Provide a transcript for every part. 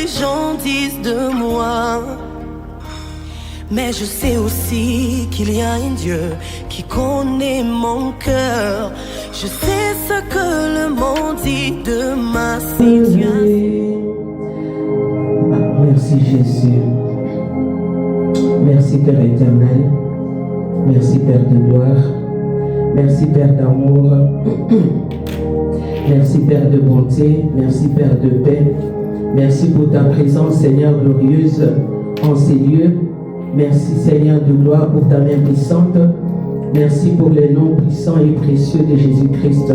les gens disent de moi. Mais je sais aussi qu'il y a un Dieu qui connaît mon cœur. Je sais ce que le monde dit de ma situation. Merci Jésus. Merci Père éternel. Merci Père de gloire. Merci Père d'amour. Merci Père de bonté. Merci Père de paix. Merci pour ta présence Seigneur glorieuse en ces lieux. Merci Seigneur de gloire pour ta main puissante. Merci pour les noms puissants et précieux de Jésus-Christ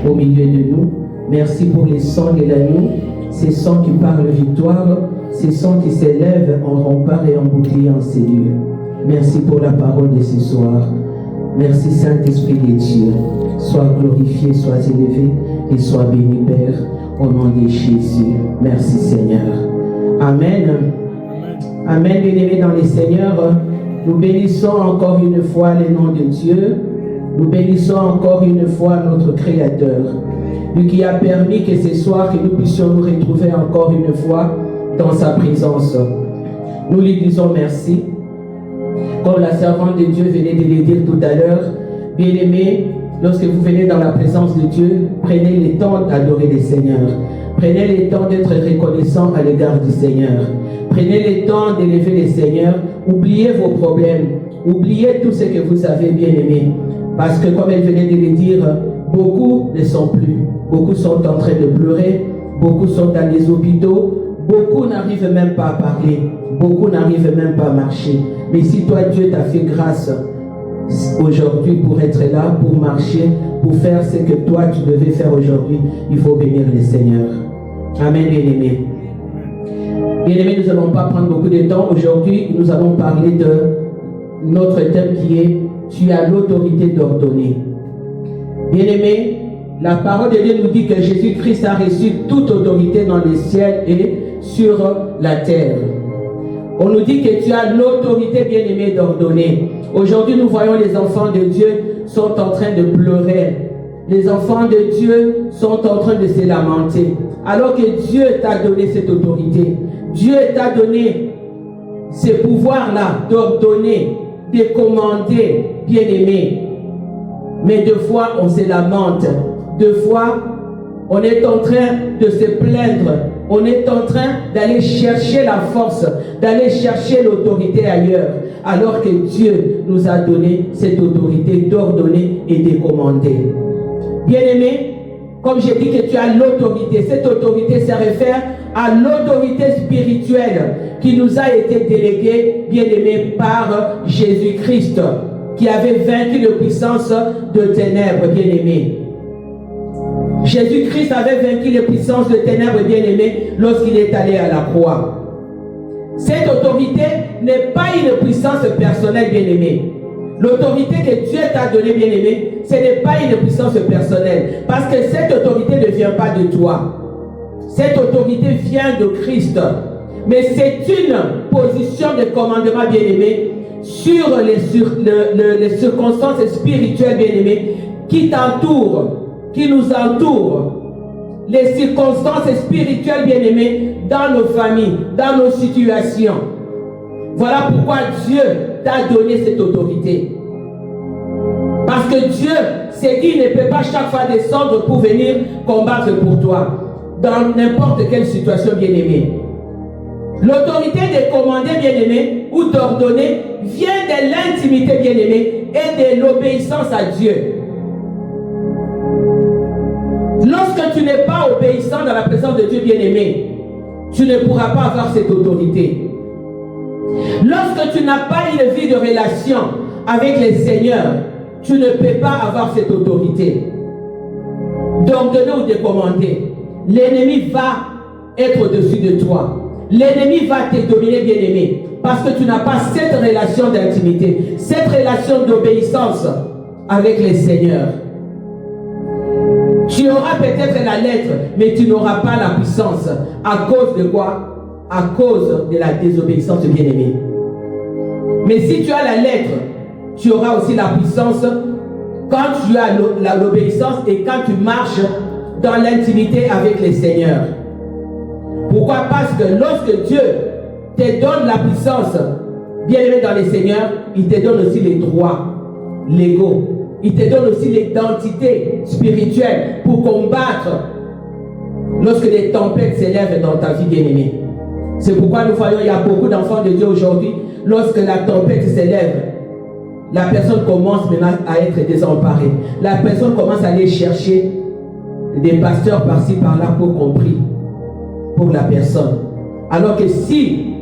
au milieu de nous. Merci pour les sangs de l'agneau, ces sangs qui parlent victoire, ces sangs qui s'élèvent en rempart et en bouclier en ces lieux. Merci pour la parole de ce soir. Merci Saint-Esprit de Dieu. Sois glorifié, sois élevé et sois béni Père au nom de Jésus. Merci Seigneur. Amen. Amen, bien-aimés dans les Seigneurs. Nous bénissons encore une fois le nom de Dieu. Nous bénissons encore une fois notre Créateur. Lui qui a permis que ce soir que nous puissions nous retrouver encore une fois dans sa présence. Nous lui disons merci. Comme la servante de Dieu venait de le dire tout à l'heure, bien-aimés, lorsque vous venez dans la présence de Dieu, prenez le temps d'adorer le Seigneur. Prenez le temps d'être reconnaissant à l'égard du Seigneur. Prenez le temps d'élever le Seigneur. Oubliez vos problèmes. Oubliez tout ce que vous avez bien aimé. Parce que comme elle venait de le dire, beaucoup ne sont plus. Beaucoup sont en train de pleurer. Beaucoup sont dans les hôpitaux. Beaucoup n'arrivent même pas à parler. Beaucoup n'arrivent même pas à marcher. Mais si toi, Dieu t'a fait grâce aujourd'hui pour être là, pour marcher, pour faire ce que toi tu devais faire aujourd'hui, il faut bénir le Seigneur. Amen, bien-aimés. Bien-aimés, nous n'allons pas prendre beaucoup de temps. Aujourd'hui, nous allons parler de notre thème qui est « Tu as l'autorité d'ordonner ». Bien-aimés, la parole de Dieu nous dit que Jésus-Christ a reçu toute autorité dans les ciels et sur la terre. On nous dit que tu as l'autorité, bien-aimé, d'ordonner. Aujourd'hui, nous voyons les enfants de Dieu sont en train de pleurer. Les enfants de Dieu sont en train de se lamenter. Alors que Dieu t'a donné cette autorité. Dieu t'a donné ce pouvoir-là d'ordonner, de commander, bien-aimé. Mais deux fois, on se lamente. Deux fois, on est en train de se plaindre. On est en train d'aller chercher la force, d'aller chercher l'autorité ailleurs. Alors que Dieu nous a donné cette autorité d'ordonner et de commander. Bien-aimé, comme j'ai dit que tu as l'autorité, cette autorité se réfère à l'autorité spirituelle qui nous a été déléguée, bien-aimé, par Jésus-Christ, qui avait vaincu la puissance de ténèbres, bien-aimé. Jésus-Christ avait vaincu les puissances de ténèbres, bien-aimés, lorsqu'il est allé à la croix. Cette autorité n'est pas une puissance personnelle, bien-aimé. L'autorité que Dieu t'a donnée, bien-aimé, ce n'est pas une puissance personnelle. Parce que cette autorité ne vient pas de toi. Cette autorité vient de Christ. Mais c'est une position de commandement, bien-aimé, sur les circonstances spirituelles, bien-aimé, qui t'entourent, qui nous entourent, les circonstances spirituelles, bien-aimées, dans nos familles, dans nos situations. Voilà pourquoi Dieu t'a donné cette autorité. Parce que Dieu, c'est qu'il ne peut pas chaque fois descendre pour venir combattre pour toi, dans n'importe quelle situation, bien-aimée. L'autorité de commander, bien-aimé, ou d'ordonner, vient de l'intimité, bien-aimé, et de l'obéissance à Dieu. Lorsque tu n'es pas obéissant dans la présence de Dieu bien-aimé, tu ne pourras pas avoir cette autorité. Lorsque tu n'as pas une vie de relation avec le Seigneur, tu ne peux pas avoir cette autorité d'ordonner ou de commander. L'ennemi va être au-dessus de toi. L'ennemi va te dominer, bien-aimé, parce que tu n'as pas cette relation d'intimité, cette relation d'obéissance avec le Seigneur. Tu auras peut-être la lettre, mais tu n'auras pas la puissance. À cause de quoi? À cause de la désobéissance, bien-aimé. Mais si tu as la lettre, tu auras aussi la puissance quand tu as l'obéissance et quand tu marches dans l'intimité avec le Seigneur. Pourquoi? Parce que lorsque Dieu te donne la puissance, bien-aimé dans les seigneurs, il te donne aussi les droits légaux. Il te donne aussi l'identité spirituelle pour combattre lorsque les tempêtes s'élèvent dans ta vie, bien-aimée. C'est pourquoi nous voyons, il y a beaucoup d'enfants de Dieu aujourd'hui, lorsque la tempête s'élève, la personne commence maintenant à être désemparée. La personne commence à aller chercher des pasteurs par-ci, par-là pour qu'on prie pour la personne. Alors que si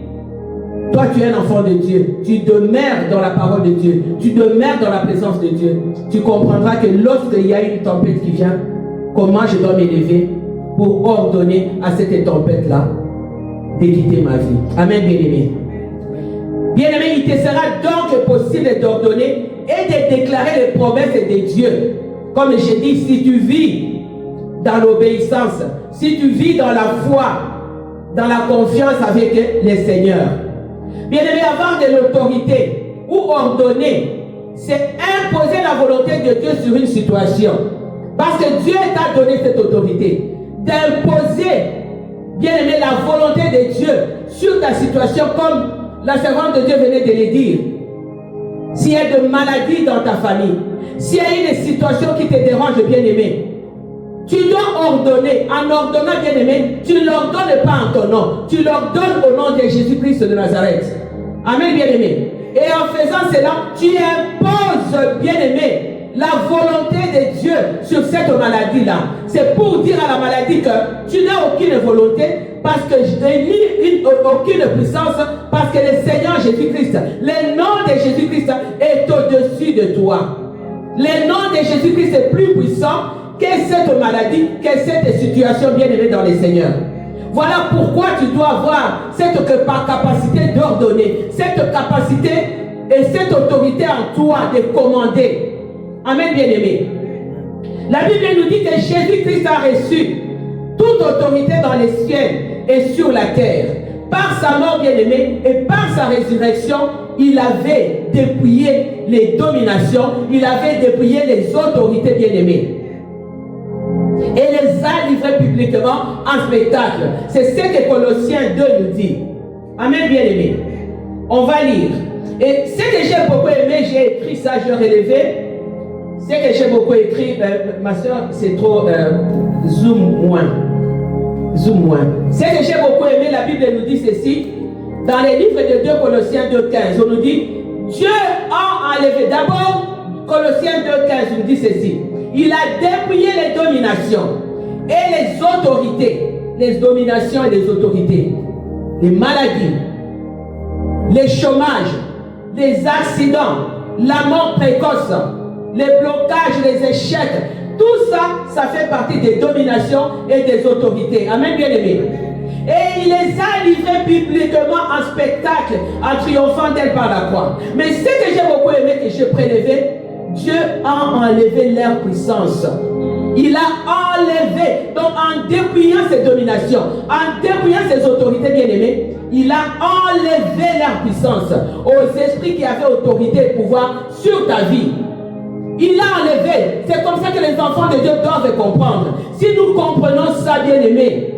toi tu es un enfant de Dieu, tu demeures dans la parole de Dieu, tu demeures dans la présence de Dieu, tu comprendras que lorsqu'il y a une tempête qui vient, comment je dois m'élever pour ordonner à cette tempête-là d'éviter ma vie. Amen, bien-aimé. Bien-aimé, il te sera donc possible d'ordonner et de déclarer les promesses de Dieu. Comme j'ai dit, si tu vis dans l'obéissance, si tu vis dans la foi, dans la confiance avec les seigneurs. Bien-aimé, avoir de l'autorité ou ordonner, c'est imposer la volonté de Dieu sur une situation. Parce que Dieu t'a donné cette autorité d'imposer, bien-aimé, la volonté de Dieu sur ta situation, comme la servante de Dieu venait de le dire. S'il y a de maladies dans ta famille, s'il y a une situation qui te dérange, bien-aimé, tu dois ordonner. En ordonnant, bien-aimé, tu ne l'ordonnes pas en ton nom, tu l'ordonnes au nom de Jésus-Christ de Nazareth. Amen, bien-aimé. Et en faisant cela, tu imposes, bien-aimé, la volonté de Dieu sur cette maladie-là. C'est pour dire à la maladie que tu n'as aucune volonté, parce que je n'ai aucune puissance, parce que le Seigneur Jésus-Christ, le nom de Jésus-Christ est au-dessus de toi. Le nom de Jésus-Christ est plus puissant que cette maladie, que cette situation, bien-aimée dans les Seigneurs. Voilà pourquoi tu dois avoir cette capacité d'ordonner, cette capacité et cette autorité en toi de commander. Amen, bien-aimé. La Bible nous dit que Jésus-Christ a reçu toute autorité dans les cieux et sur la terre. Par sa mort, bien-aimé, et par sa résurrection, il avait dépouillé les dominations, il avait dépouillé les autorités, bien-aimées, et les a livrés publiquement en spectacle. C'est ce que Colossiens 2 nous dit. Amen, bien-aimé. On va lire. Et ce que j'ai beaucoup aimé, j'ai écrit ça, je relevé. Ce que j'ai beaucoup écrit, ma soeur, c'est trop zoom moins. Zoom moins. Ce que j'ai beaucoup aimé, la Bible nous dit ceci. Dans les livres de 2 Colossiens 2,15, on nous dit Dieu a enlevé. D'abord, Colossiens 2,15 nous dit ceci. Il a dépouillé les dominations et les autorités. Les dominations et les autorités. Les maladies, les chômages, les accidents, la mort précoce, les blocages, les échecs. Tout ça, ça fait partie des dominations et des autorités. Amen, bien-aimé. Et il les a livrés publiquement en spectacle, en triomphant d'elle par la croix. Mais ce que j'ai beaucoup aimé, que j'ai prélevé, Dieu a enlevé leur puissance. Il a enlevé, donc en dépouillant ses dominations, en dépouillant ses autorités, bien-aimées, il a enlevé leur puissance aux esprits qui avaient autorité et pouvoir sur ta vie. Il l'a enlevé. C'est comme ça que les enfants de Dieu doivent comprendre. Si nous comprenons ça, bien-aimés,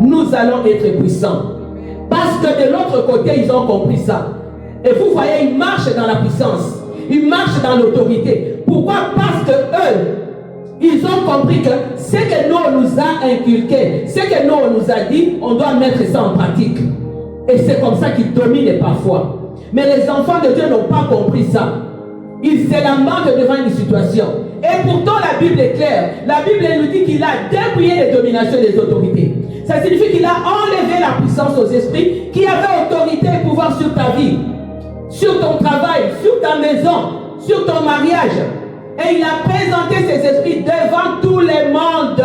nous allons être puissants. Parce que de l'autre côté, ils ont compris ça. Et vous voyez, ils marchent dans la puissance. Ils marchent dans l'autorité. Pourquoi? Parce que eux, ils ont compris que ce que nous on nous a inculqué, ce que nous on nous a dit, on doit mettre ça en pratique. Et c'est comme ça qu'ils dominent parfois. Mais les enfants de Dieu n'ont pas compris ça. Ils se lamentent devant une situation. Et pourtant la Bible est claire. La Bible nous dit qu'il a dépouillé les dominations des autorités. Ça signifie qu'il a enlevé la puissance aux esprits qui avaient autorité et pouvoir sur ta vie, sur ton travail, sur ta maison, sur ton mariage. Et il a présenté ces esprits devant tout le monde.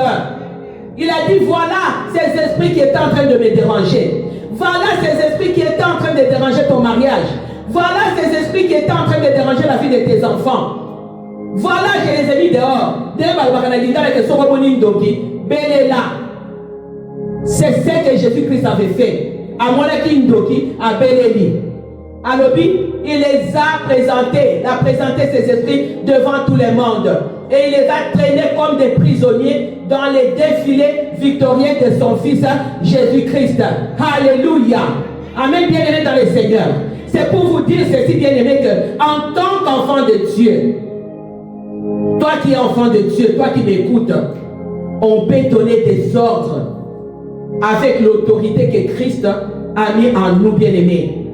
Il a dit, voilà ces esprits qui étaient en train de me déranger. Voilà ces esprits qui étaient en train de déranger ton mariage. Voilà ces esprits qui étaient en train de déranger la vie de tes enfants. Voilà, je les ai mis dehors. C'est ce que Jésus-Christ avait fait. À Monaki Ndoki, à Beléli. Alobi, il les a présentés, ses esprits devant tout le monde. Et il les a traînés comme des prisonniers dans les défilés victorieux de son Fils Jésus-Christ. Alléluia. Amen, bien-aimés dans le Seigneur. C'est pour vous dire ceci, bien-aimés, que en tant qu'enfant de Dieu, toi qui es enfant de Dieu, toi qui m'écoutes, on peut donner des ordres avec l'autorité que Christ a mis en nous, bien-aimés.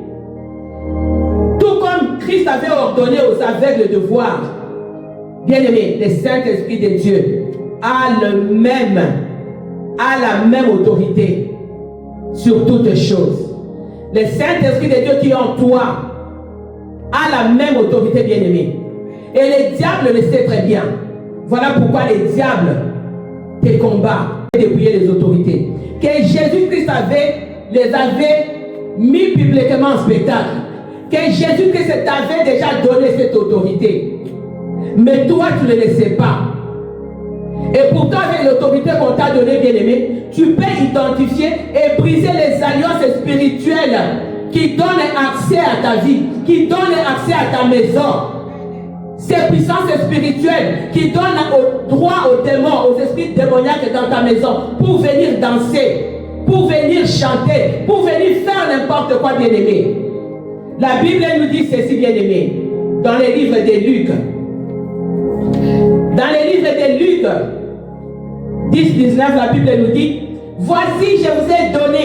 Tout comme Christ avait ordonné aux aveugles de voir, bien-aimés, le Saint-Esprit de Dieu a la même autorité sur toutes choses. Le Saint-Esprit de Dieu qui est en toi a la même autorité, bien-aimés. Et le diable le sait très bien. Voilà pourquoi le diable te combat et dépouiller les autorités. Que Jésus-Christ les avait mis publiquement en spectacle. Que Jésus-Christ t'avait déjà donné cette autorité. Mais toi, tu ne le sais pas. Et pourtant, avec l'autorité qu'on t'a donnée, bien-aimé, tu peux identifier et briser les alliances spirituelles qui donnent accès à ta vie, qui donnent accès à ta maison. Ces puissances spirituelles qui donnent au droit aux démons, aux esprits démoniaques dans ta maison pour venir danser, pour venir chanter, pour venir faire n'importe quoi, bien-aimé. La Bible nous dit ceci, bien-aimé, dans les livres de Luc. Dans les livres de Luc 10-19, la Bible nous dit: voici, je vous ai donné.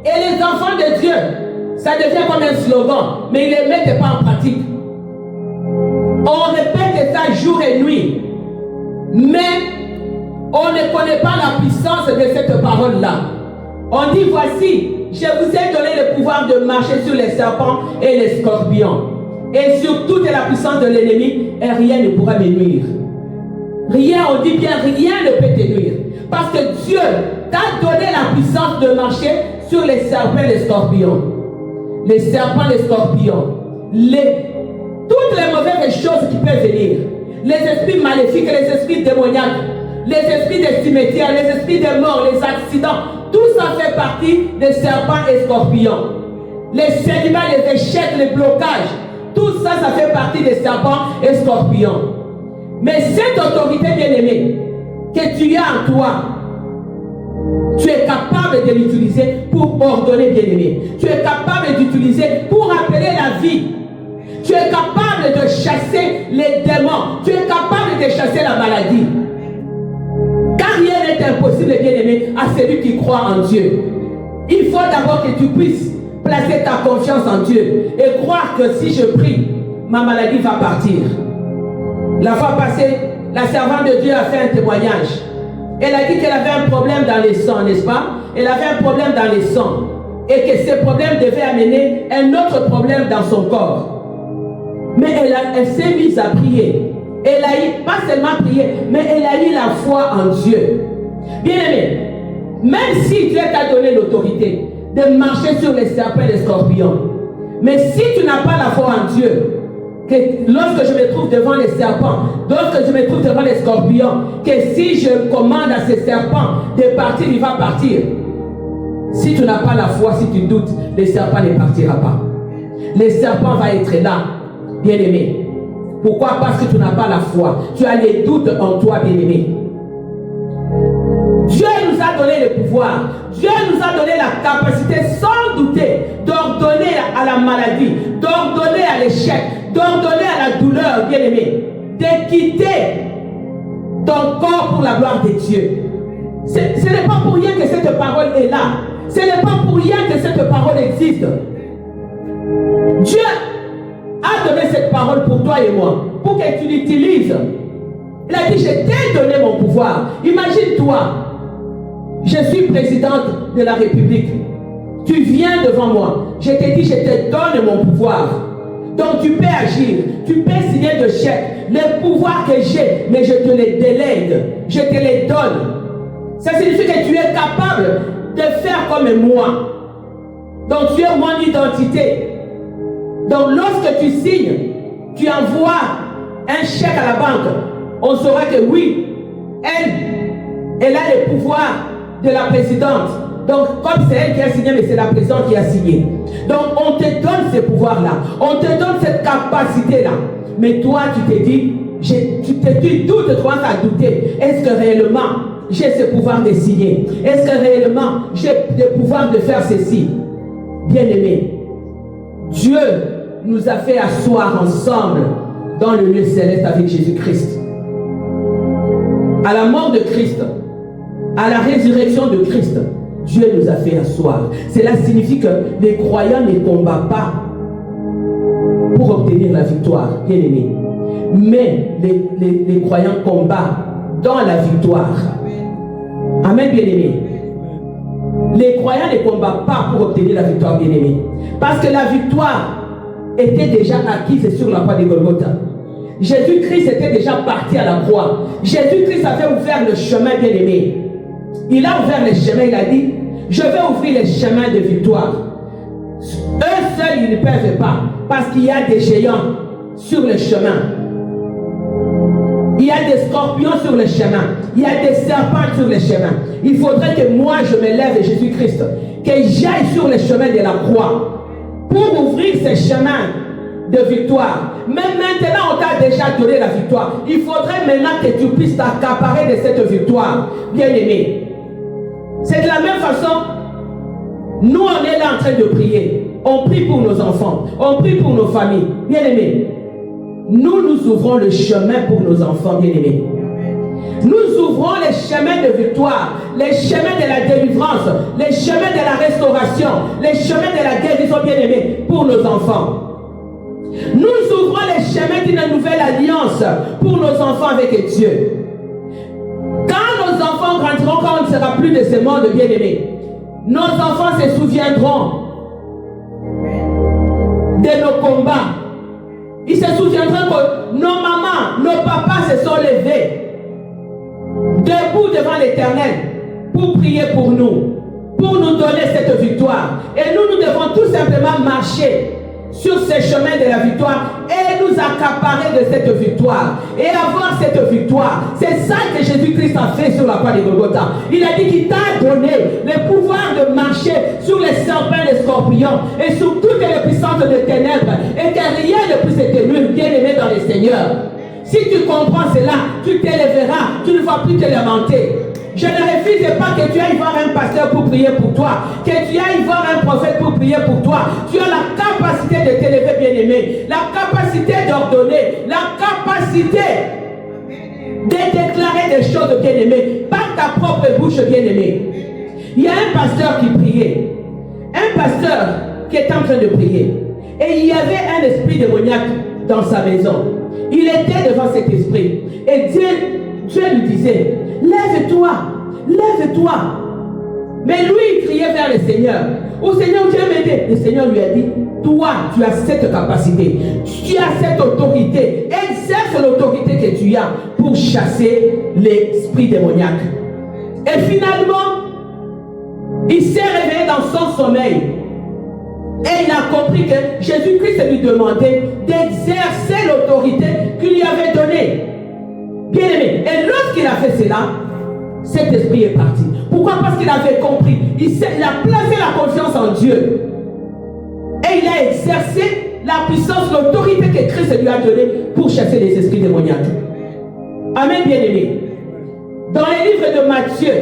Et les enfants de Dieu, ça devient comme un slogan, mais ils ne le mettent pas en pratique. On répète ça jour et nuit, mais on ne connaît pas la puissance de cette parole-là. On dit: voici, je vous ai donné le pouvoir de marcher sur les serpents et les scorpions, et sur toute la puissance de l'ennemi, et rien ne pourra me nuire. Rien, on dit bien, rien ne peut te nuire. Parce que Dieu t'a donné la puissance de marcher sur les serpents et les scorpions. Les serpents, les scorpions. Toutes les mauvaises choses qui peuvent venir. Les esprits maléfiques, les esprits démoniaques, les esprits des cimetières, les esprits des morts, les accidents. Tout ça fait partie des serpents et scorpions. Les sédiments, les échecs, les blocages. Tout ça, ça fait partie des serpents et scorpions. Mais cette autorité, bien-aimée, que tu as en toi, tu es capable de l'utiliser pour ordonner, bien-aimé. Tu es capable d'utiliser pour appeler la vie. Tu es capable de chasser les démons. Tu es capable de chasser la maladie. Car rien n'est impossible, bien-aimé, à celui qui croit en Dieu. Il faut d'abord que tu puisses placer ta confiance en Dieu et croire que si je prie, ma maladie va partir. La fois passée, la servante de Dieu a fait un témoignage. Elle a dit qu'elle avait un problème dans les sangs, n'est-ce pas? Elle avait un problème dans les sangs. Et que ce problème devait amener un autre problème dans son corps. Mais elle s'est mise à prier. Elle a eu, pas seulement prié, mais elle a eu la foi en Dieu. Bien-aimé, même si Dieu t'a donné l'autorité de marcher sur les serpents et les scorpions, mais si tu n'as pas la foi en Dieu, que lorsque je me trouve devant les serpents, lorsque je me trouve devant les scorpions, que si je commande à ces serpents de partir, il va partir. Si tu n'as pas la foi, si tu doutes, le serpent ne partira pas. Le serpent va être là, bien-aimé. Pourquoi? Parce que tu n'as pas la foi. Tu as les doutes en toi, bien-aimé. Dieu nous a donné le pouvoir. Dieu nous a donné la capacité, sans douter, d'ordonner à la maladie, d'ordonner à l'échec, d'ordonner à la douleur, bien-aimé, de quitter ton corps pour la gloire de Dieu. Ce n'est pas pour rien que cette parole est là. Ce n'est pas pour rien que cette parole existe. Dieu a donné cette parole pour toi et moi, pour que tu l'utilises. Il a dit: je t'ai donné mon pouvoir. Imagine-toi, je suis présidente de la République. Tu viens devant moi. Je t'ai dit: je te donne mon pouvoir. Donc tu peux agir. Tu peux signer de chèques. Les pouvoirs que j'ai, mais je te les délègue. Je te les donne. Ça signifie que tu es capable de faire comme moi. Donc tu es mon identité. Donc lorsque tu signes, tu envoies un chèque à la banque, on saura que oui, elle a le pouvoir de la présidente. Donc, comme c'est elle qui a signé, mais c'est la présidente qui a signé. Donc, on te donne ces pouvoirs-là. On te donne cette capacité-là. Mais toi, tu t'es dit, tu commences à douter. Est-ce que réellement, j'ai ce pouvoir de signer? Est-ce que réellement, j'ai le pouvoir de faire ceci? Bien-aimé, Dieu nous a fait asseoir ensemble dans le lieu céleste avec Jésus-Christ. À la mort de Christ, à la résurrection de Christ, Dieu nous a fait asseoir. Cela signifie que les croyants ne combattent pas pour obtenir la victoire, bien aimé. Mais les croyants combattent dans la victoire. Amen, bien aimé. Les croyants ne combattent pas pour obtenir la victoire, bien aimé. Parce que la victoire était déjà acquise sur la croix de Golgotha. Jésus-Christ était déjà parti à la croix. Jésus-Christ avait ouvert le chemin, bien aimé. Il a ouvert les chemins, il a dit, je vais ouvrir les chemins de victoire. Eux seuls, ils ne peuvent pas, parce qu'il y a des géants sur le chemin. Il y a des scorpions sur le chemin. Il y a des serpents sur le chemin. Il faudrait que moi, je me lève, Jésus-Christ, que j'aille sur le chemin de la croix pour ouvrir ces chemins de victoire. Mais maintenant, on t'a déjà donné la victoire. Il faudrait maintenant que tu puisses t'accaparer de cette victoire, bien-aimé. C'est de la même façon, nous, on est là en train de prier. On prie pour nos enfants. On prie pour nos familles. Bien-aimés, nous ouvrons le chemin pour nos enfants, bien-aimés. Nous ouvrons les chemins de victoire, les chemins de la délivrance, les chemins de la restauration, les chemins de la guérison, bien-aimés, pour nos enfants. Nous ouvrons les chemins d'une nouvelle alliance pour nos enfants avec Dieu. Quand nos enfants grandiront, quand on ne sera plus de ce monde, bien-aimés, nos enfants se souviendront de nos combats. Ils se souviendront que nos mamans, nos papas se sont levés debout devant l'Éternel pour prier pour nous donner cette victoire. Et nous devons tout simplement marcher sur ces chemins de la victoire et nous accaparer de cette victoire et avoir cette victoire. C'est ça que Jésus-Christ a fait sur la croix de Golgotha. Il a dit qu'il t'a donné le pouvoir de marcher sur les serpents, les scorpions et sur toutes les puissances des ténèbres et que rien ne puisse te nuire, bien-aimé dans le Seigneur. Si tu comprends cela, tu t'élèveras, tu ne vas plus te lamenter. Je ne refuse pas que tu ailles voir un pasteur pour prier pour toi, que tu ailles voir un prophète pour prier pour toi. Tu as la capacité de t'élever, bien-aimé, la capacité d'ordonner, la capacité de déclarer des choses, bien-aimé, par ta propre bouche, bien-aimé. Il y a un pasteur qui priait, un pasteur qui est en train de prier, et il y avait un esprit démoniaque dans sa maison. Il était devant cet esprit, et Dieu lui disait, lève-toi, lève-toi. Mais lui, il criait vers le Seigneur. Au Seigneur, Dieu m'aidait. Le Seigneur lui a dit, toi, tu as cette capacité, tu as cette autorité. Exerce l'autorité que tu as pour chasser l'esprit démoniaque. Et finalement, il s'est réveillé dans son sommeil. Et il a compris que Jésus-Christ lui demandait d'exercer l'autorité qu'il lui avait donnée. Bien-aimé, et lorsqu'il a fait cela, cet esprit est parti. Pourquoi? Parce qu'il avait compris. Il a placé la confiance en Dieu. Et il a exercé la puissance, l'autorité que Christ lui a donnée pour chasser les esprits démoniaques. Amen, bien-aimé. Dans les livres de Matthieu,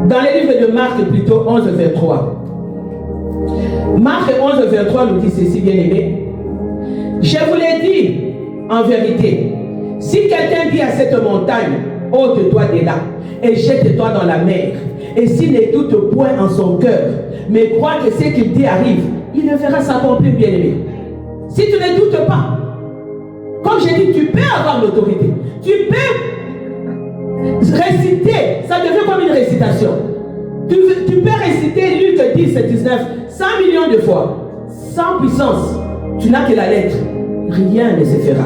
dans les livres de Marc plutôt, 11, 23. Marc 11, 23 nous dit ceci, bien-aimé. Je vous l'ai dit en vérité, si quelqu'un dit à cette montagne, ôte-toi de là et jette-toi dans la mer, et s'il ne doute point en son cœur, mais croit que ce qu'il dit arrive, il ne verra s'accomplir, bien-aimé. Si tu ne doutes pas, comme j'ai dit, tu peux avoir l'autorité, tu peux réciter, ça devient comme une récitation. Tu peux réciter Luc 10 et 19 100 millions de fois, sans puissance. Tu n'as que la lettre. Rien ne se fera.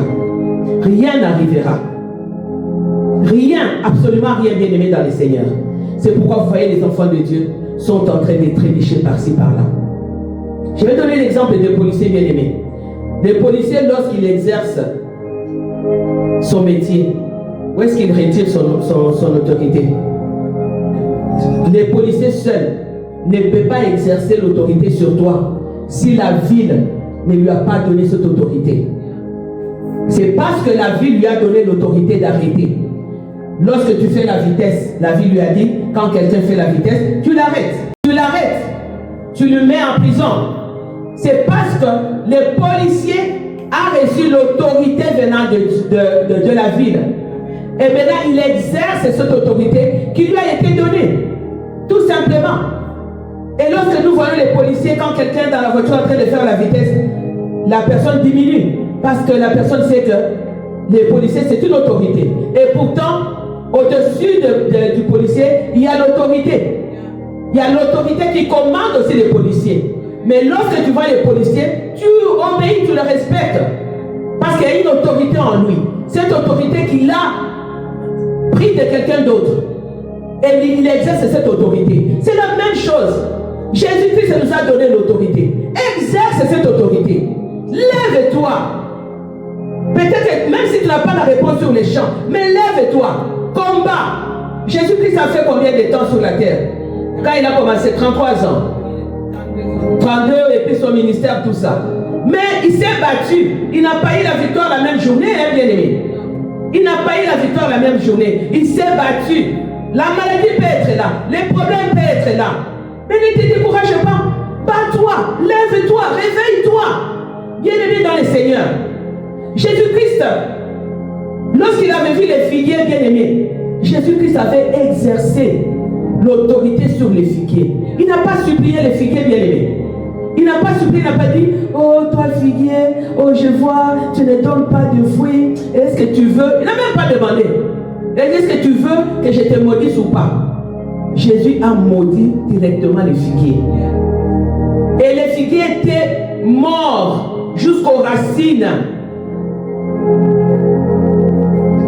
Rien n'arrivera. Rien, absolument rien, bien aimé dans le Seigneur. C'est pourquoi vous voyez les enfants de Dieu sont en train de trébucher par-ci, par-là. Je vais donner l'exemple des policiers bien aimés. Les policiers, lorsqu'ils exercent son métier, où est-ce qu'ils retirent son autorité? les policiers seuls ne peuvent pas exercer l'autorité sur toi si la ville ne lui a pas donné cette autorité. C'est parce que la ville lui a donné l'autorité d'arrêter. Lorsque tu fais la vitesse, la ville lui a dit, quand quelqu'un fait la vitesse, tu l'arrêtes. Tu l'arrêtes. Tu le mets en prison. C'est parce que le policier a reçu l'autorité venant de la ville. Et maintenant, il exerce cette autorité qui lui a été donnée. Tout simplement. Et lorsque nous voyons les policiers, quand quelqu'un est dans la voiture en train de faire la vitesse, la personne diminue. Parce que la personne sait que les policiers, c'est une autorité. Et pourtant, au-dessus du policier, il y a l'autorité. Il y a l'autorité qui commande aussi les policiers. Mais lorsque tu vois les policiers, tu obéis, tu le respectes. Parce qu'il y a une autorité en lui. Cette autorité qu'il a pris de quelqu'un d'autre. Et il exerce cette autorité. C'est la même chose. Jésus-Christ nous a donné l'autorité. Exerce cette autorité. Lève-toi. Peut-être que même si tu n'as pas la réponse sur les champs, mais lève-toi. Combat. Jésus-Christ a fait combien de temps sur la terre? Quand il a commencé, 33 ans. 32 et puis son ministère, tout ça. Mais il s'est battu. Il n'a pas eu la victoire la même journée, hein, bien-aimé. Il n'a pas eu la victoire la même journée. Il s'est battu. La maladie peut être là. Les problèmes peuvent être là. Mais ne te décourage pas. Bats-toi. Lève-toi. Réveille-toi. Bien-aimé dans le Seigneur. Jésus-Christ, lorsqu'il avait vu les figuiers, bien-aimés, Jésus-Christ avait exercé l'autorité sur les figuiers. Il n'a pas supplié les figuiers, bien-aimés. Il n'a pas supplié, il n'a pas dit, oh toi figuier, oh je vois, tu ne donnes pas de fruits, est-ce que tu veux? Il n'a même pas demandé. Il a dit, est-ce que tu veux que je te maudisse ou pas? Jésus a maudit directement les figuiers. Et les figuiers étaient morts jusqu'aux racines.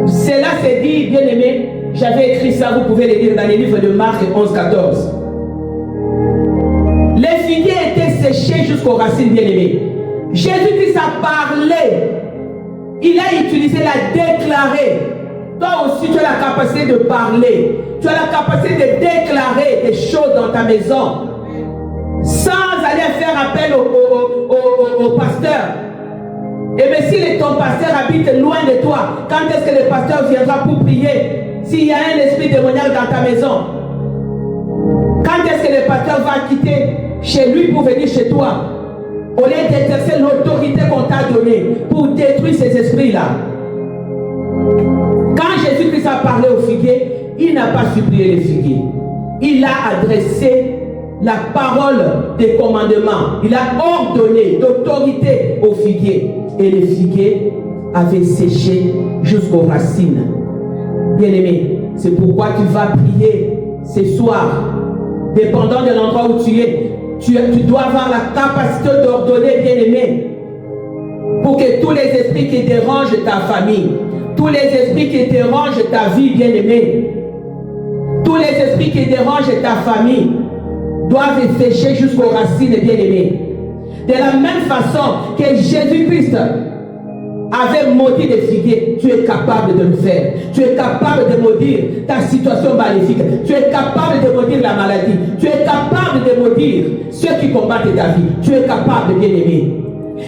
Cela s'est dit, bien-aimé, j'avais écrit ça, vous pouvez le lire dans les livres de Marc 11-14. Les figuiers étaient séchés jusqu'aux racines, bien-aimés. Jésus-Christ a parlé. Il a utilisé la déclarer. Toi aussi, tu as la capacité de parler. Tu as la capacité de déclarer des choses dans ta maison. Sans aller faire appel au pasteur. Et bien si ton pasteur habite loin de toi, quand est-ce que le pasteur viendra pour prier? S'il y a un esprit démoniaque dans ta maison, quand est-ce que le pasteur va quitter chez lui pour venir chez toi? Au lieu d'exercer l'autorité qu'on t'a donnée pour détruire ces esprits-là. Quand Jésus-Christ a parlé aux figuiers, il n'a pas supplié les figuiers. Il a adressé la parole des commandements. Il a ordonné d'autorité aux figuiers. Et les figuiers avaient séché jusqu'aux racines. Bien-aimé, c'est pourquoi tu vas prier ce soir. Dépendant de l'endroit où tu es, tu dois avoir la capacité d'ordonner, bien-aimé, pour que tous les esprits qui dérangent ta famille, tous les esprits qui dérangent ta vie, bien-aimé, tous les esprits qui dérangent ta famille, doivent sécher jusqu'aux racines, bien-aimés. De la même façon que Jésus-Christ avait maudit les figuiers, tu es capable de le faire. Tu es capable de maudire ta situation maléfique. Tu es capable de maudire la maladie. Tu es capable de maudire ceux qui combattent ta vie. Tu es capable, bien-aimé.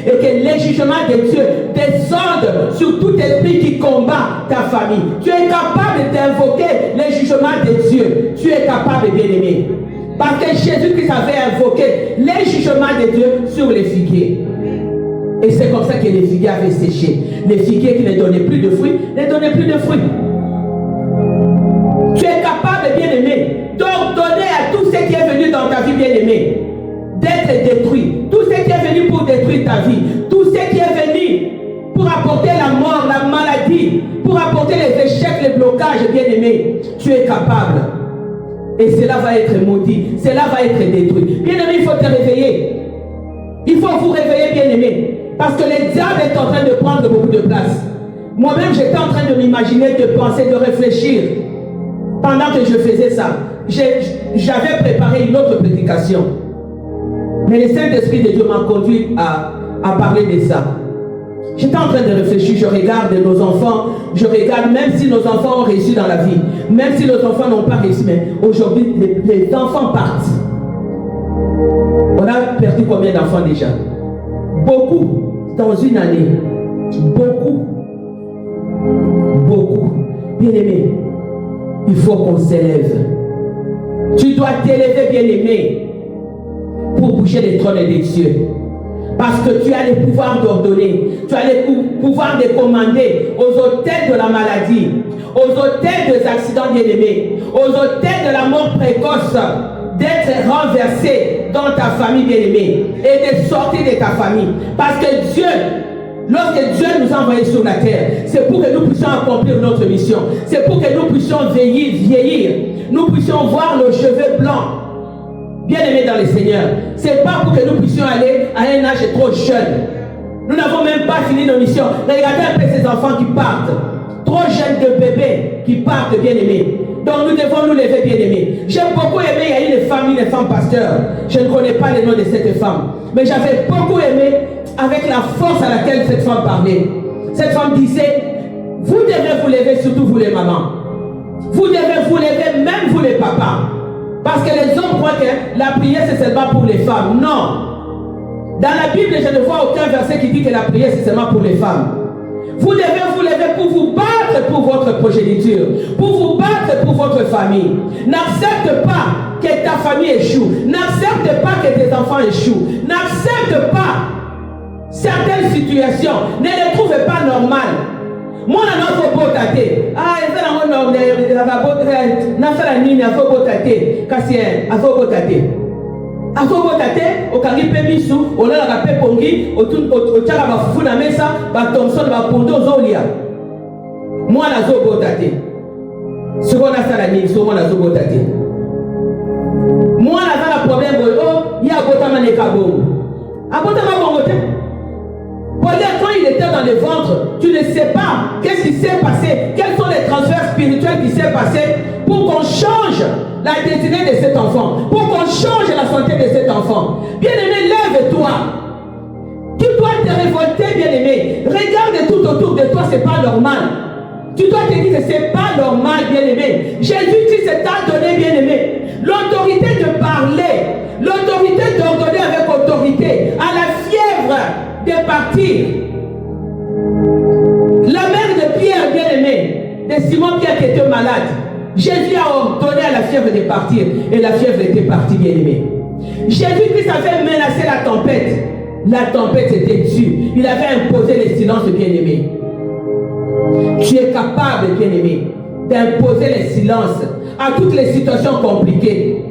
Et que les jugements de Dieu descendent sur tout esprit qui combat ta famille. Tu es capable d'invoquer les jugements de Dieu. Tu es capable, bien-aimé. Parce que Jésus-Christ avait invoqué les jugements de Dieu sur les figuiers. Et c'est comme ça que les figuiers avaient séché. Les figuiers qui ne donnaient plus de fruits, ne donnaient plus de fruits. Tu es capable, bien-aimé, d'ordonner à tout ce qui est venu dans ta vie, bien-aimé, d'être détruit. Tout ce qui est venu pour détruire ta vie. Tout ce qui est venu pour apporter la mort, la maladie, pour apporter les échecs, les blocages, bien-aimé. Tu es capable. Et cela va être maudit. Cela va être détruit. Bien-aimé, il faut te réveiller. Il faut vous réveiller, bien-aimé. Parce que le diable est en train de prendre beaucoup de place. Moi-même, j'étais en train de m'imaginer, de penser, de réfléchir. Pendant que je faisais ça, j'avais préparé une autre prédication. Mais le Saint-Esprit de Dieu m'a conduit à parler de ça. J'étais en train de réfléchir, je regarde nos enfants, je regarde même si nos enfants ont réussi dans la vie, même si nos enfants n'ont pas réussi, mais aujourd'hui, les enfants partent. On a perdu combien d'enfants déjà? Beaucoup, dans une année. Beaucoup. Beaucoup. Bien-aimé, il faut qu'on s'élève. Tu dois t'élever, bien-aimé, pour bouger les trônes des cieux. Parce que tu as le pouvoir d'ordonner, tu as le pouvoir de commander aux autels de la maladie, aux autels des accidents bien-aimés, aux autels de la mort précoce, d'être renversé dans ta famille bien-aimée et de sortir de ta famille. Parce que Dieu, lorsque Dieu nous a envoyés sur la terre, c'est pour que nous puissions accomplir notre mission. C'est pour que nous puissions vieillir. Nous puissions voir nos cheveux blancs. Bien-aimés dans le Seigneur, c'est pas pour que nous puissions aller à un âge trop jeune. Nous n'avons même pas fini nos missions. Regardez un peu ces enfants qui partent. Trop jeunes de bébés qui partent, bien-aimés. Donc nous devons nous lever, bien-aimés. J'ai beaucoup aimé, il y a eu une femme pasteur. Je ne connais pas le nom de cette femme. Mais j'avais beaucoup aimé avec la force à laquelle cette femme parlait. Cette femme disait, vous devez vous lever, surtout vous les mamans. Vous devez vous lever, même vous les papas. Parce que les hommes croient que la prière c'est seulement pour les femmes. Non. Dans la Bible, je ne vois aucun verset qui dit que la prière c'est seulement pour les femmes. Vous devez vous lever pour vous battre pour votre progéniture, pour vous battre pour votre famille. N'accepte pas que ta famille échoue. N'accepte pas que tes enfants échouent. N'accepte pas certaines situations. Ne les trouve pas normales. Moi, je ne sais pas si ah, il faut que je me quand il était dans le ventre, tu ne sais pas qu'est-ce qui s'est passé, quels sont les transferts spirituels qui s'est passé pour qu'on change la destinée de cet enfant, pour qu'on change la santé de cet enfant. Bien-aimé, lève-toi. Tu dois te révolter, bien-aimé. Regarde tout autour de toi, c'est pas normal. Tu dois te dire que c'est pas normal, bien-aimé. Jésus-Christ t'a donné, bien-aimé, l'autorité de parler, l'autorité d'ordonner avec autorité, à la fièvre de partir. La mère de Pierre, bien-aimé, de Simon-Pierre qui était malade, Jésus a ordonné à la fièvre de partir et la fièvre était partie, bien-aimé. Jésus-Christ avait menacé la tempête. La tempête était due. Il avait imposé le silence, bien-aimé. Tu es capable, bien-aimé, d'imposer le silence à toutes les situations compliquées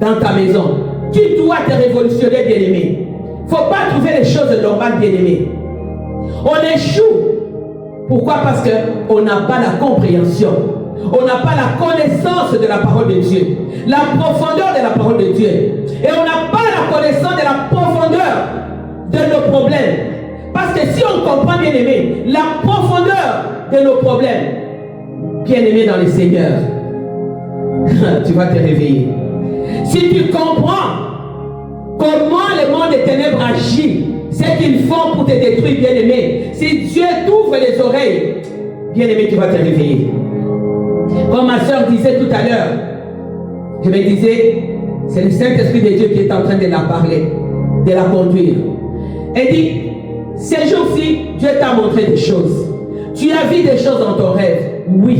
dans ta maison. Tu dois te révolutionner, bien-aimé. Il ne faut pas trouver les choses normales, bien-aimés. On échoue. Pourquoi? Parce qu'on n'a pas la compréhension. On n'a pas la connaissance de la parole de Dieu. La profondeur de la parole de Dieu. Et on n'a pas la connaissance de la profondeur de nos problèmes. Parce que si on comprend, bien-aimé, la profondeur de nos problèmes, bien-aimé dans le Seigneur, tu vas te réveiller. Si tu comprends comment le monde des ténèbres agit, ce qu'ils font pour te détruire, bien-aimé, si Dieu t'ouvre les oreilles, bien-aimé, tu vas te réveiller. Comme ma soeur disait tout à l'heure, je me disais, c'est le Saint-Esprit de Dieu qui est en train de la parler, de la conduire. Elle dit, ces jours-ci, Dieu t'a montré des choses. Tu as vu des choses dans ton rêve. Oui.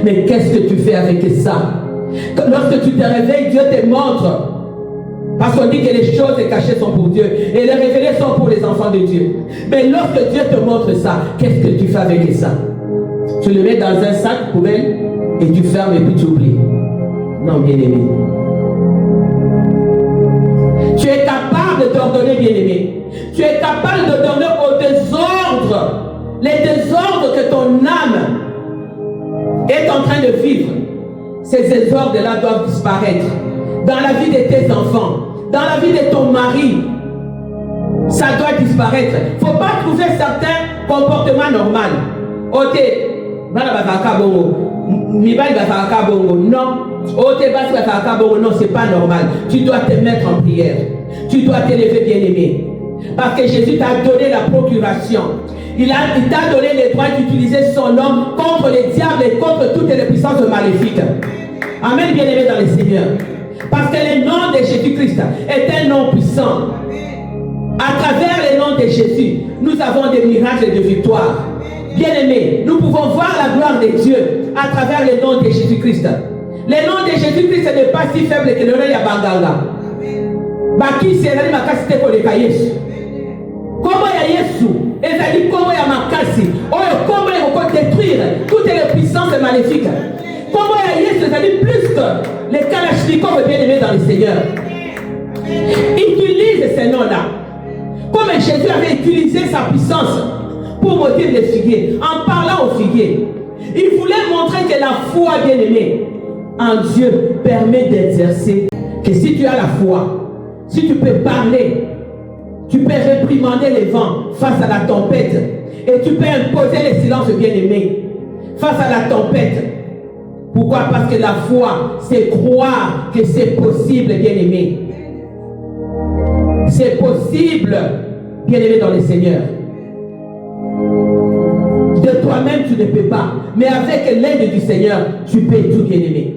Mais qu'est-ce que tu fais avec ça? Lorsque tu te réveilles, Dieu te montre. Parce qu'on dit que les choses cachées sont pour Dieu et les révélées sont pour les enfants de Dieu. Mais lorsque Dieu te montre ça, qu'est-ce que tu fais avec ça? Tu le mets dans un sac poubelle et tu fermes et puis tu oublies. Non, bien-aimé. Tu es capable d'ordonner, bien-aimé. Tu es capable de donner au désordre, les désordres que ton âme est en train de vivre. Ces désordres-là doivent disparaître dans la vie de tes enfants, dans la vie de ton mari. Ça doit disparaître. Il ne faut pas trouver certains comportements normaux. Ok, non, c'est pas normal. Tu dois te mettre en prière. Tu dois t'élever, bien-aimé. Parce que Jésus t'a donné la procuration. Il t'a donné les droits d'utiliser son nom contre les diables et contre toutes les puissances maléfiques. Amen, bien-aimé dans le Seigneur. Parce que le nom de Jésus-Christ est un nom puissant. À travers le nom de Jésus, nous avons des miracles et de victoires. Bien-aimés, nous pouvons voir la gloire de Dieu à travers le nom de Jésus-Christ. Le nom de Jésus-Christ n'est pas si faible que le nom de Banganga. Baki c'est la capacité pour les Yesu. Comment il y a Yesu? Et ça dit comment il y a Makasi. Comment il faut détruire toutes les puissances maléfiques. Comment il y a Yesu? Ça dit plus que les Kalachnikov bien-aimés dans le Seigneur. Utilise ces noms-là. Comme Jésus avait utilisé sa puissance pour maudire les figuiers, en parlant aux figuiers, il voulait montrer que la foi, bien-aimée, en Dieu permet d'exercer. Que si tu as la foi, si tu peux parler, tu peux réprimander les vents face à la tempête, et tu peux imposer le silence, bien-aimé, face à la tempête. Pourquoi? Parce que la foi, c'est croire que c'est possible, bien-aimé. C'est possible, bien-aimé dans le Seigneur. De toi-même, tu ne peux pas. Mais avec l'aide du Seigneur, tu peux tout, bien-aimé.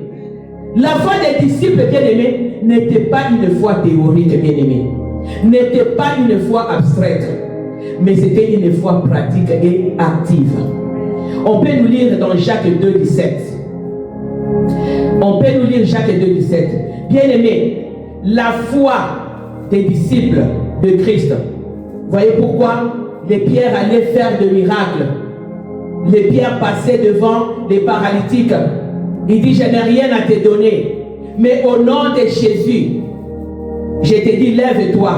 La foi des disciples, bien-aimés, n'était pas une foi théorique, bien-aimé. N'était pas une foi abstraite. Mais c'était une foi pratique et active. On peut nous lire dans Jacques 2, 17. On peut nous lire Jacques 2, 17. Bien-aimé, la foi des disciples de Christ. Voyez pourquoi les pierres allaient faire de miracles. Les pierres passaient devant les paralytiques. Il dit, je n'ai rien à te donner. Mais au nom de Jésus, je te dis, lève-toi,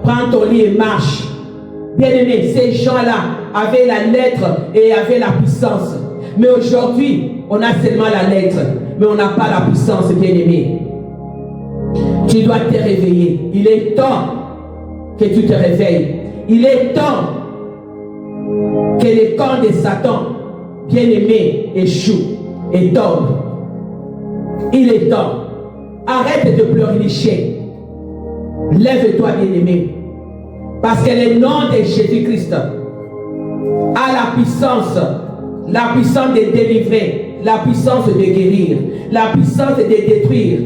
prends ton lit et marche. Bien-aimé, ces gens-là avaient la lettre et avaient la puissance. Mais aujourd'hui, on a seulement la lettre, mais on n'a pas la puissance, bien-aimé. Tu dois te réveiller. Il est temps que tu te réveilles. Il est temps que le camp de Satan, bien-aimé, échoue et tombe. Il est temps. Arrête de pleurnicher. Lève-toi, bien-aimé. Parce que le nom de Jésus-Christ a la puissance de délivrer, la puissance de guérir, la puissance de détruire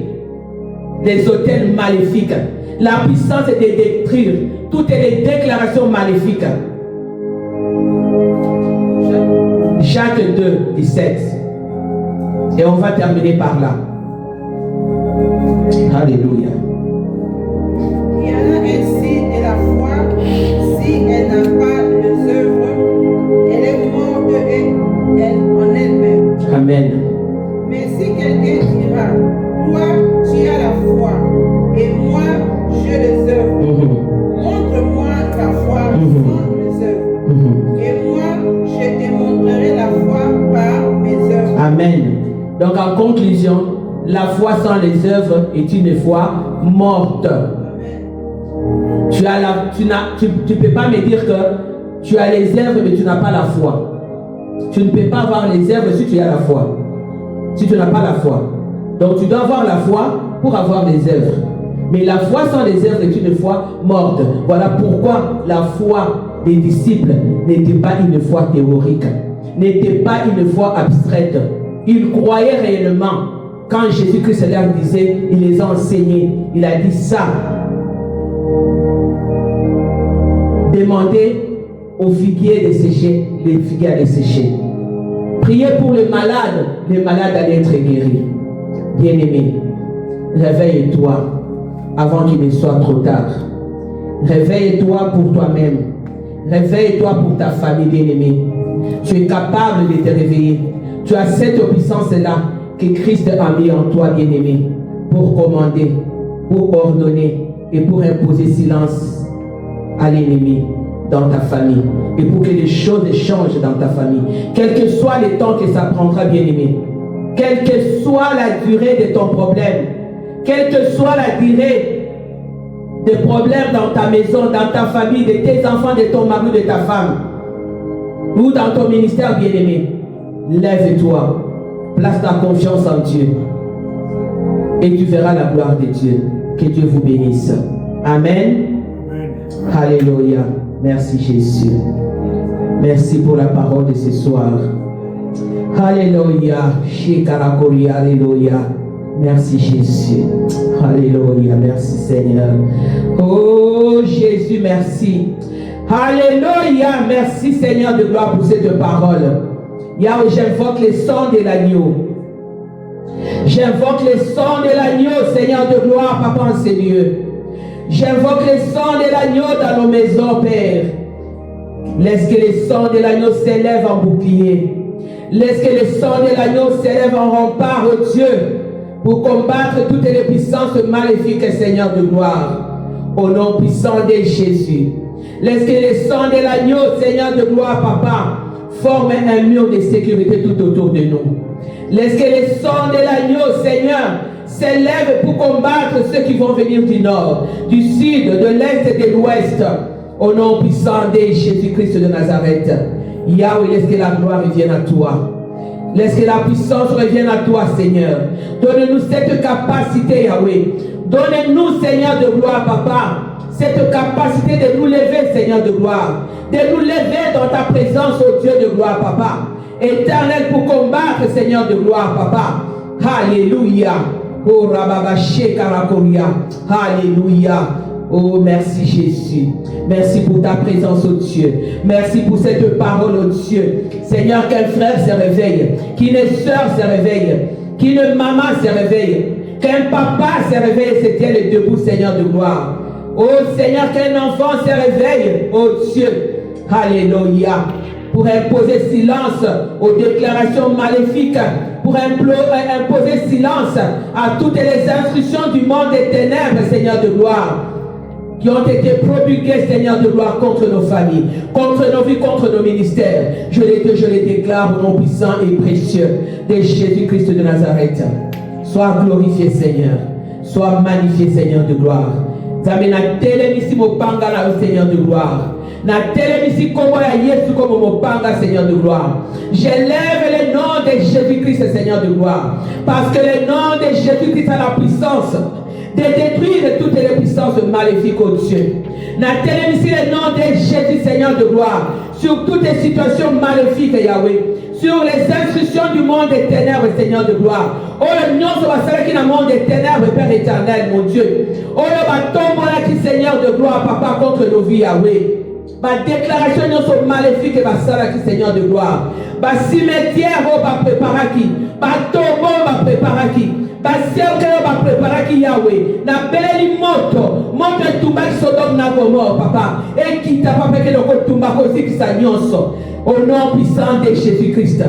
les hôtels maléfiques, la puissance de détruire toutes les déclarations maléfiques. Jacques 2, 17. Et on va terminer par là. Alléluia. Il y en a ainsi de la foi, si elle n'a pas les œuvres, elle est morte en elle-même. Amen. Mais si quelqu'un dira, toi tu as la foi, et moi j'ai les œuvres, montre-moi ta foi sans les œuvres, et moi je te montrerai la foi par mes œuvres. Amen. Donc en conclusion, la foi sans les œuvres est une foi morte. Tu ne peux pas me dire que tu as les œuvres mais tu n'as pas la foi. Tu ne peux pas avoir les œuvres si tu as la foi. Si tu n'as pas la foi. Donc tu dois avoir la foi pour avoir les œuvres. Mais la foi sans les œuvres est une foi morte. Voilà pourquoi la foi des disciples n'était pas une foi théorique, n'était pas une foi abstraite. Ils croyaient réellement. Quand Jésus-Christ leur disait, il les a enseignés. Il a dit ça. Demandez aux figuiers de sécher, les figuiers allaient sécher. Priez pour les malades allaient être guéris. Bien-aimé, réveille-toi avant qu'il ne soit trop tard. Réveille-toi pour toi-même. Réveille-toi pour ta famille, bien-aimé. Tu es capable de te réveiller. Tu as cette puissance-là que Christ a mis en toi, bien-aimé, pour commander, pour ordonner et pour imposer silence à l'ennemi dans ta famille et pour que les choses changent dans ta famille. Quel que soit le temps que ça prendra, bien-aimé, quelle que soit la durée de ton problème, quelle que soit la durée des problèmes dans ta maison, dans ta famille, de tes enfants, de ton mari, de ta femme, ou dans ton ministère, bien-aimé, lève-toi, place ta confiance en Dieu et tu verras la gloire de Dieu. Que Dieu vous bénisse. Amen. Alléluia. Merci Jésus. Merci pour la parole de ce soir. Alléluia. Shikarakoria, alléluia. Merci Jésus. Alléluia. Merci Seigneur. Oh Jésus, merci. Alléluia. Merci Seigneur de gloire pour cette parole. Yahweh, j'invoque le sang de l'agneau. J'invoque le sang de l'agneau, Seigneur de gloire, Papa en ces lieux. J'invoque le sang de l'agneau dans nos maisons, Père. Laisse que le sang de l'agneau s'élève en bouclier. Laisse que le sang de l'agneau s'élève en rempart, oh Dieu, pour combattre toutes les puissances maléfiques, Seigneur de gloire. Au nom puissant de Jésus. Laisse que le sang de l'agneau, Seigneur de gloire, Papa, forme un mur de sécurité tout autour de nous. Laisse que le sang de l'agneau, Seigneur, s'élève pour combattre ceux qui vont venir du nord, du sud, de l'est et de l'ouest. Au nom puissant de Jésus-Christ de Nazareth. Yahweh, laisse que la gloire revienne à toi. Laisse que la puissance revienne à toi, Seigneur. Donne-nous cette capacité, Yahweh. Donne-nous, Seigneur de gloire, Papa, cette capacité de nous lever, Seigneur de gloire. De nous lever dans ta présence, ô Dieu de gloire, Papa. Éternel, pour combattre, Seigneur de gloire, Papa. Alléluia. Oh, Rababaché Karakoria. Alléluia. Oh, merci Jésus. Merci pour ta présence, oh Dieu. Merci pour cette parole, oh Dieu. Seigneur, qu'un frère se réveille, qu'une sœur se réveille, qu'une maman se réveille, qu'un papa se réveille et se tienne debout, Seigneur de gloire. Oh Seigneur, qu'un enfant se réveille, oh Dieu. Alléluia. Pour imposer silence aux déclarations maléfiques, pour imposer silence à toutes les instructions du monde des ténèbres, Seigneur de gloire, qui ont été promulgués, Seigneur de gloire, contre nos familles, contre nos vies, contre nos ministères. Je les déclare au nom puissant et précieux de Jésus-Christ de Nazareth. Sois glorifié, Seigneur. Sois magnifié, Seigneur de gloire. Zamena telemisi mopanga na Seigneur de gloire. Na telemisi komo ya Yesu komo mopanga, Seigneur de gloire. J'élève le nom de Jésus-Christ, Seigneur de gloire. Parce que le nom de Jésus-Christ a la puissance de détruire toutes les puissances maléfiques, au Dieu. N'a télévisé le nom de Jésus, Seigneur de gloire, sur toutes les situations maléfiques, Yahweh, sur les instructions du monde des ténèbres, Seigneur de gloire. Oh, le nom va faire qui dans le monde des ténèbres, Père éternel, mon Dieu. Oh, le bâton, qui Seigneur de gloire, Papa, contre nos vies, Yahweh. Ma déclaration non sont maléfiques et ma salle qui Seigneur de gloire. Ma cimetière, oh, ma prépara qui. Ma tombeau, ma prépara qui. Basiel va préparer qui Yahweh na beleli moto tumba Sodome na Gomorrhe, Papa, et qui t'a pas fait le tumba aussi qui s'annonce au nom puissant de Jésus-Christ.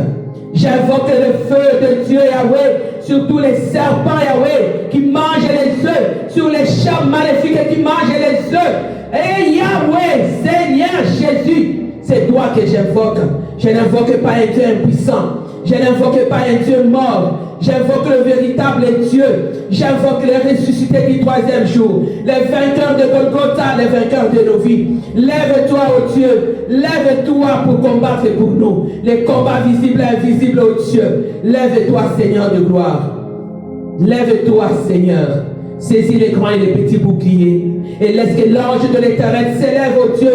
J'invoque le feu de Dieu, Yahweh, sur tous les serpents, Yahweh, qui mangent les œufs, sur les chats maléfiques qui mangent les œufs. Et Yahweh, Seigneur Jésus, c'est toi que j'invoque. Je n'invoque pas un Dieu impuissant. Je n'invoque pas un Dieu mort. J'invoque le véritable Dieu. J'invoque le ressuscité du troisième jour. Les vainqueurs de Golgotha, les vainqueurs de nos vies. Lève-toi, ô Dieu. Lève-toi pour combattre pour nous. Les combats visibles et invisibles, ô Dieu. Lève-toi, Seigneur de gloire. Lève-toi, Seigneur. Saisis les grands et les petits boucliers. Et laisse que l'ange de l'Éternel s'élève, ô Dieu.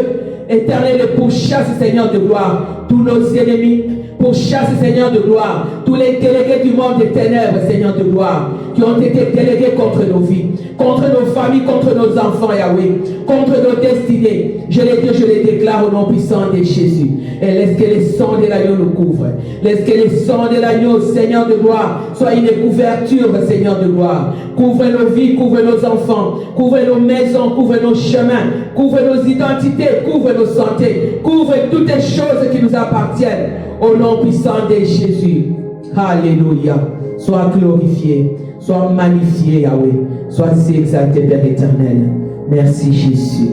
Éternel, pourchasse, Seigneur de gloire, tous nos ennemis. Pourchasse, Seigneur de gloire, tous les délégués du monde des ténèbres, Seigneur de gloire, qui ont été délégués contre nos vies, contre nos familles, contre nos enfants, Yahweh, contre nos destinées. Je les déclare au nom puissant de Jésus. Et laisse que le sang de l'agneau nous couvre. Laisse que le sang de l'agneau, Seigneur de gloire, soit une couverture, Seigneur de gloire. Couvre nos vies, couvre nos enfants, couvre nos maisons, couvre nos chemins, couvre nos identités, couvre nos santé, couvre toutes les choses qui nous appartiennent. Au nom puissant de Jésus. Alléluia. Sois glorifié, sois magnifié, Yahweh. Sois exalté, Père éternel. Merci Jésus.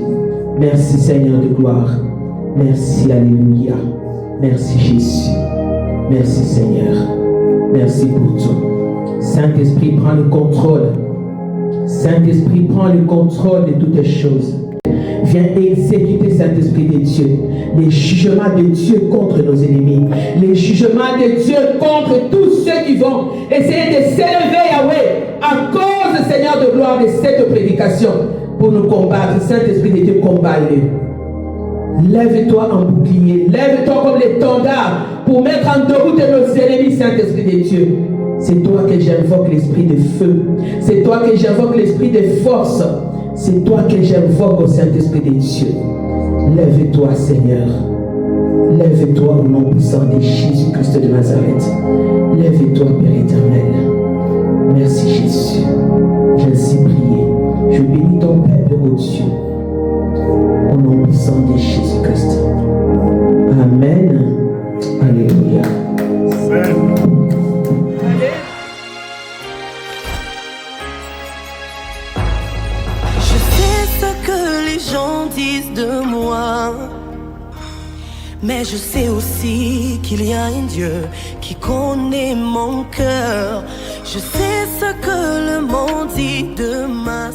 Merci Seigneur de gloire. Merci, Alléluia. Merci Jésus. Merci Seigneur. Merci pour tout. Saint-Esprit, prends le contrôle. Saint-Esprit, prends le contrôle de toutes les choses. Viens exécuter, Saint-Esprit de Dieu, les jugements de Dieu contre nos ennemis, les jugements de Dieu contre tous ceux qui vont essayer de s'élever, Yahweh, à cause, Seigneur de gloire, de cette prédication pour nous combattre. Saint-Esprit de Dieu, combat-les. Lève-toi en bouclier. Lève-toi comme l'étendard pour mettre en déroute nos ennemis, Saint-Esprit de Dieu. C'est toi que j'invoque l'esprit de feu. C'est toi que j'invoque l'esprit de force. C'est toi que j'invoque au Saint-Esprit de Dieu. Lève-toi, Seigneur. Lève-toi au nom puissant de Jésus-Christ de Nazareth. Lève-toi, Père éternel. Merci, Jésus. J'ai ainsi prié. Je bénis ton Père, ô Dieu. Au nom puissant de Jésus-Christ. Amen. Alléluia. Je sais ce que les gens disent de moi, mais je sais aussi qu'il y a un Dieu qui connaît mon cœur. Je sais ce que le monde dit de ma